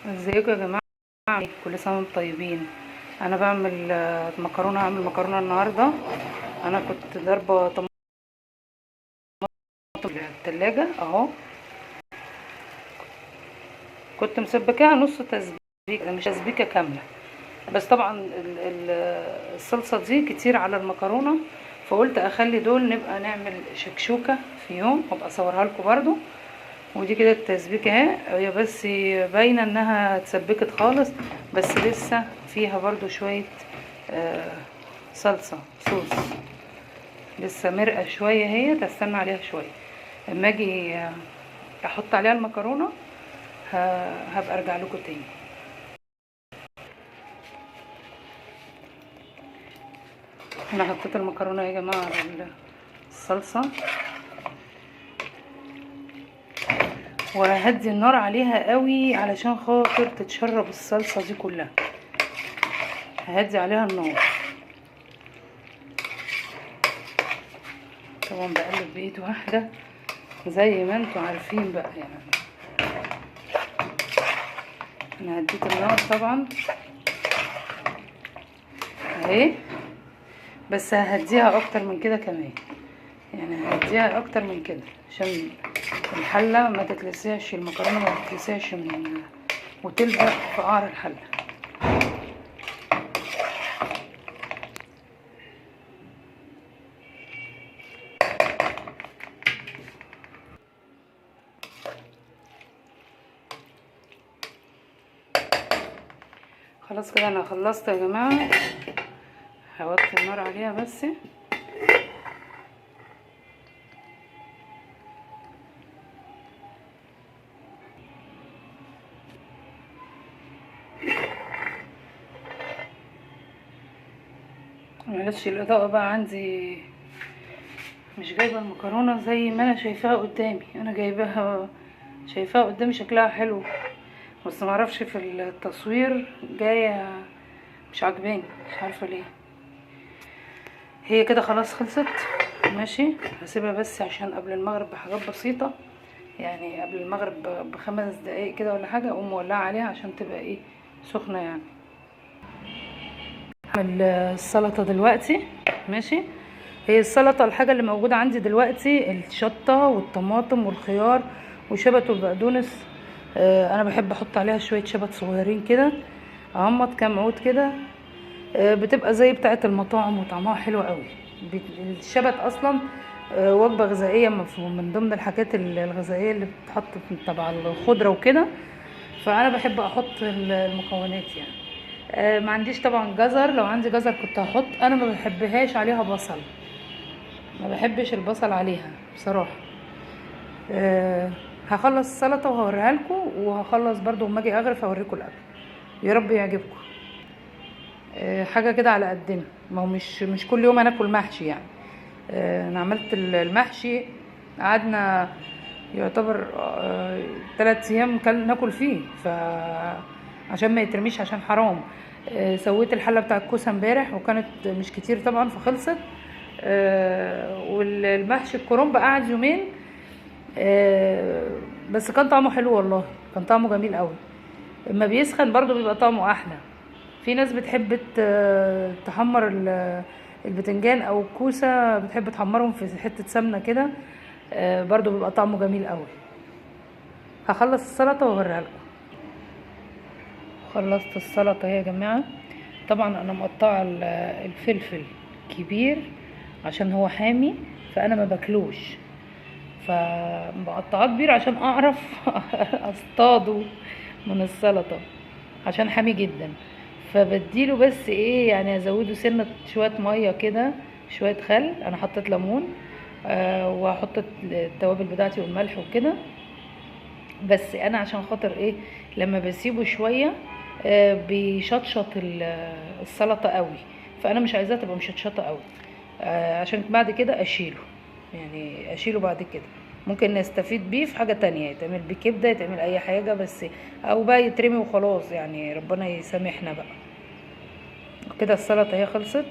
ازيكم يا جماعه؟ كل سنه وانتم طيبين. انا بعمل مكرونه، هعمل مكرونه النهارده. انا كنت ضاربه طماطم في التلاجة اهو، كنت مسبكاها نص تسبيكه، مش تسبيكه كامله. بس طبعا الصلصه دي كتير على المكرونه، فقلت اخلي دول نبقى نعمل شكشوكه في يوم وابقى اصورها لكم برضو. ودي كده التسبيكه اهي، هي بس باينه انها اتسبكت خالص، بس لسه فيها برضو شويه آه صلصه صوص، لسه مرقه شويه، هي تستنى عليها شويه. اما اجي احط عليها المكرونه هبقى ارجع لكم تاني. انا حطيت المكرونه يا جماعه على الصلصه، وهدي النار عليها قوي علشان خاطر تتشرب الصلصه دي كلها. هدي عليها النار، طبعا بقلب بايد واحده زي ما انتوا عارفين بقى يعني. انا هديت النار طبعا اهي، بس ههديها اكتر من كده كمان، يعني هديها اكتر من كده عشان الحله ما تتلسعش، المكرونه ما تتلسعش وتلزق في قعر الحله. خلاص كده انا خلصت يا جماعه، هوطي النار عليها بس. معلش الاضاءه بقى عندي مش جايبه المكرونه زي ما انا شايفاها قدامي، انا جايباها شايفاها قدامي شكلها حلو، بس معرفش في التصوير جايه مش عجباني، مش عارفه ليه. هي كده خلاص خلصت ماشي، هسيبها بس عشان قبل المغرب بحاجات بسيطه، يعني قبل المغرب ب5 دقايق كده ولا حاجه اقوم مولعه عليها عشان تبقى ايه سخنه يعني. هعمل السلطه دلوقتي ماشي. هي السلطه الحاجه اللي موجوده عندي دلوقتي الشطه والطماطم والخيار وشبت والبقدونس. انا بحب احط عليها شويه شبت صغيرين كده، اهمط كام عود كده، بتبقى زي بتاعه المطاعم وطعمها حلو قوي. الشبت اصلا وجبه غذائيه، من ضمن الحاجات الغذائيه اللي بتتحط تبع الخضره وكده، فانا بحب احط المكونات يعني. ما عنديش طبعا جزر، لو عندي جزر كنت هحط، انا ما بحبهاش عليها بصل، ما بحبش البصل عليها بصراحه. هخلص السلطه وهوريها لكم، وهخلص برضو اما اجي اغرف اوريكم الاكل. يا رب يعجبكم. حاجه كده على قدنا، ما هو مش كل يوم هناكل محشي يعني. انا عملت المحشي، قعدنا يعتبر 3 ايام ناكل فيه، عشان ما يترميش عشان حرام. سويت الحله بتاع الكوسه امبارح وكانت مش كتير طبعا فخلصت. والمحشي الكرنب قعد يومين، بس كان طعمه حلو والله، كان طعمه جميل قوي. اما بيسخن برضو بيبقى طعمه احلى. في ناس بتحب تحمر البتنجان او الكوسه، بتحب تحمرهم في حته سمنه كده، برضو بيبقى طعمه جميل قوي. هخلص السلطه واوريها لكم. خلصت السلطه اهي يا جماعه. طبعا انا مقطعه الفلفل كبير عشان هو حامي، فانا ما باكلوش، فمقطعاه كبير عشان اعرف اصطاده من السلطه عشان حامي جدا. فبديله بس ايه يعني، ازوده سنه شويه ميه كده، شويه خل، انا حطيت ليمون وهحط التوابل بتاعتي والملح وكده. بس انا عشان خاطر ايه، لما بسيبه شويه بيشطشط السلطه قوي، فانا مش عايزاها تبقى مشطشطه قوي، عشان بعد كده اشيله، يعني اشيله بعد كده. ممكن نستفيد بيه في حاجه تانية، يتعمل بكبده، يتعمل اي حاجه، بس او بقى يترمي وخلاص يعني، ربنا يسامحنا بقى. كده السلطه هي خلصت.